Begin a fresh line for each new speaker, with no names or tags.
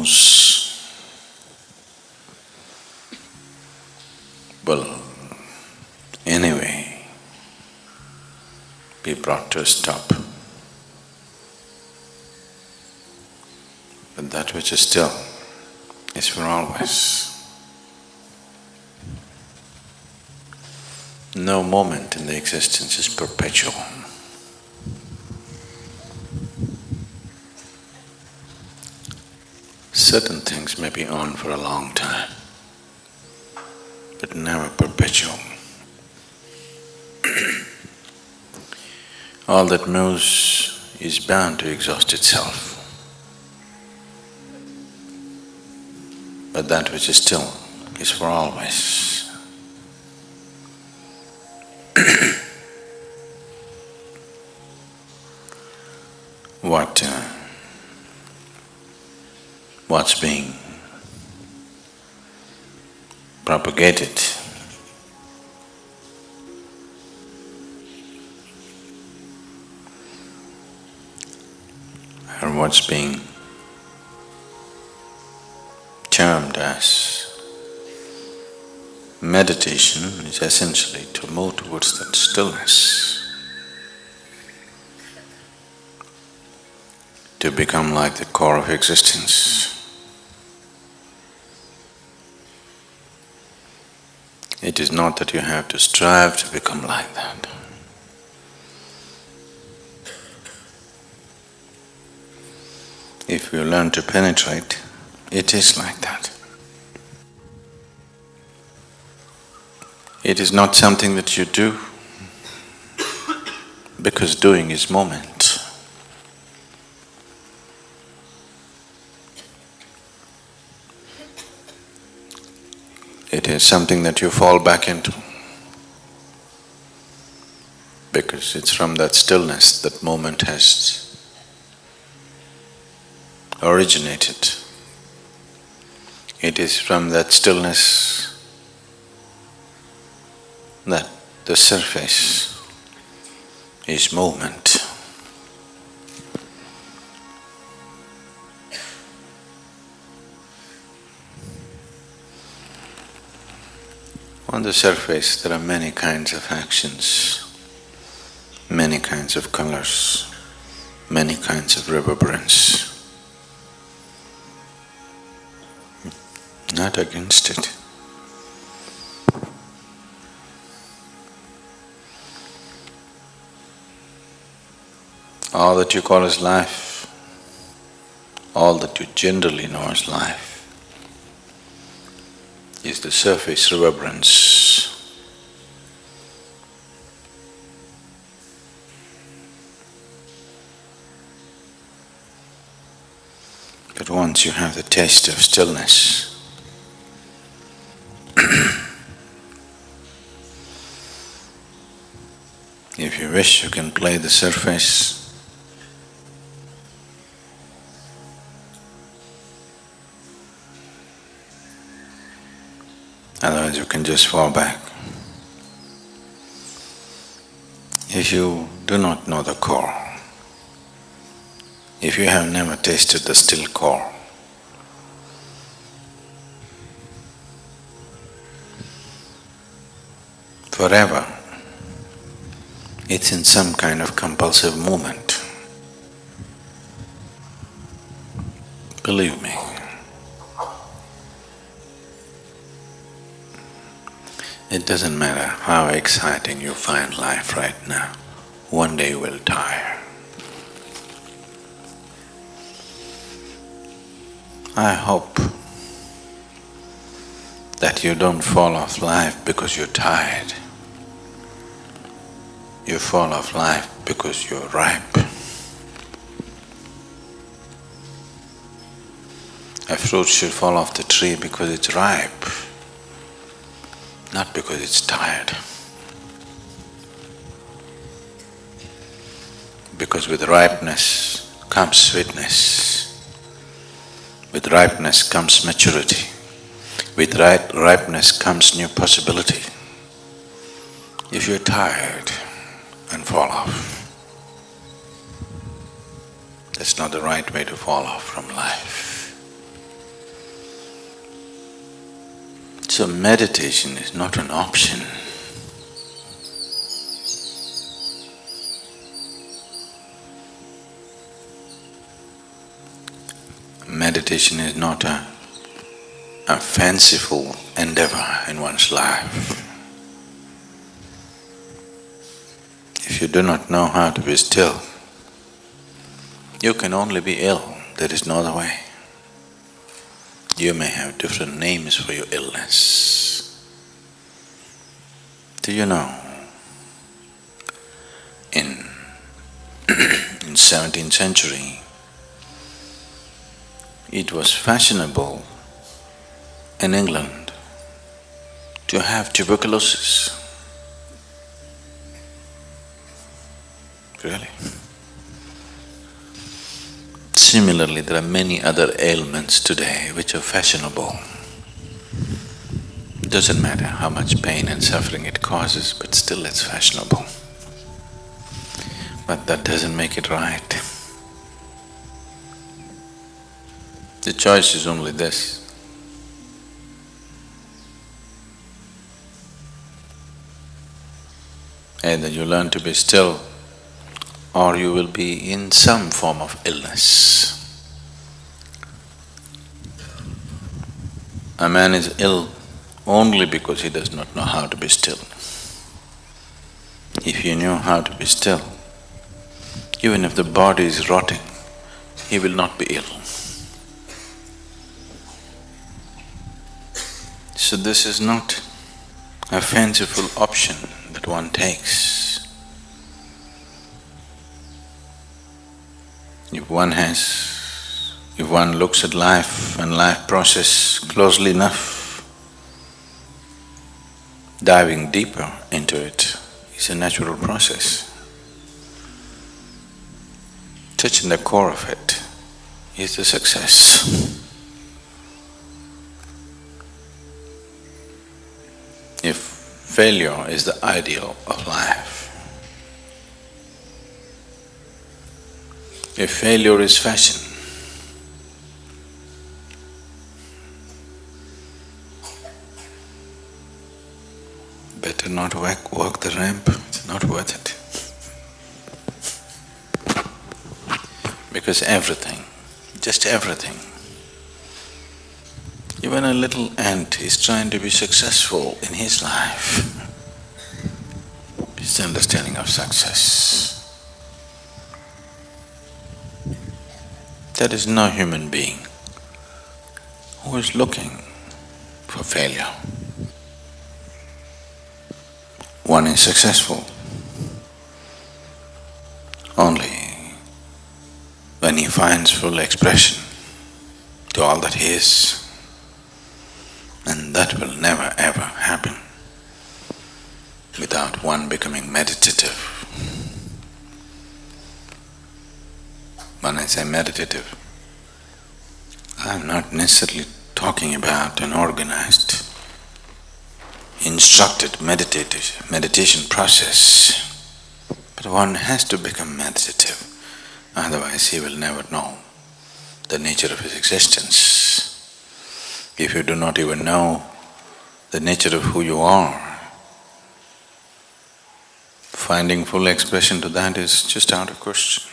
knows will anyway be brought to a stop. But that which is still is for always. No moment in the existence is perpetual. Certain things may be on for a long time, but never perpetual. All that moves is bound to exhaust itself. But that which is still is for always. What's being propagated or what's being termed as meditation is essentially to move towards that stillness, to become like the core of existence. It is not that you have to strive to become like that. If you learn to penetrate, it is like that. It is not something that you do because doing is moment. It is something that you fall back into because it's from that stillness that moment has originated. It is from that stillness that the surface is movement. On the surface there are many kinds of actions, many kinds of colors, many kinds of reverberance. Not against it. All that you call as life, all that you generally know as life, is the surface reverberance. But once you have the taste of stillness, if you wish, you can play the surface. Otherwise you can just fall back. If you do not know the core, if you have never tasted the still core, forever it's in some kind of compulsive movement. Believe me. It doesn't matter how exciting you find life right now, one day you will tire. I hope that you don't fall off life because you're tired. You fall off life because you're ripe. A fruit should fall off the tree because it's ripe, not because it's tired. Because with ripeness comes sweetness. With ripeness comes maturity. With ripeness comes new possibility. If you're tired and fall off, that's not the right way to fall off from life. So meditation is not an option. Meditation is not a fanciful endeavor in one's life. If you do not know how to be still, you can only be ill, there is no other way. You may have different names for your illness. Do you know, in 17th century, it was fashionable in England to have tuberculosis. Really? Similarly, there are many other ailments today which are fashionable. Doesn't matter how much pain and suffering it causes, but still it's fashionable. But that doesn't make it right. The choice is only this. Either you learn to be still, or you will be in some form of illness. A man is ill only because he does not know how to be still. If he knew how to be still, even if the body is rotting, he will not be ill. So this is not a fanciful option that one takes. If one looks at life and life process closely enough, diving deeper into it is a natural process. Touching the core of it is the success. If failure is the ideal of life, if failure is fashion, better not walk the ramp, it's not worth it. Because everything, just everything, even a little ant is trying to be successful in his life. His understanding of success. There is no human being who is looking for failure. One is successful only when he finds full expression to all that he is. And that will never ever happen without one becoming meditative. When I say meditative, I'm not necessarily talking about an organized, instructed meditation process, but one has to become meditative, otherwise he will never know the nature of his existence. If you do not even know the nature of who you are, finding full expression to that is just out of question.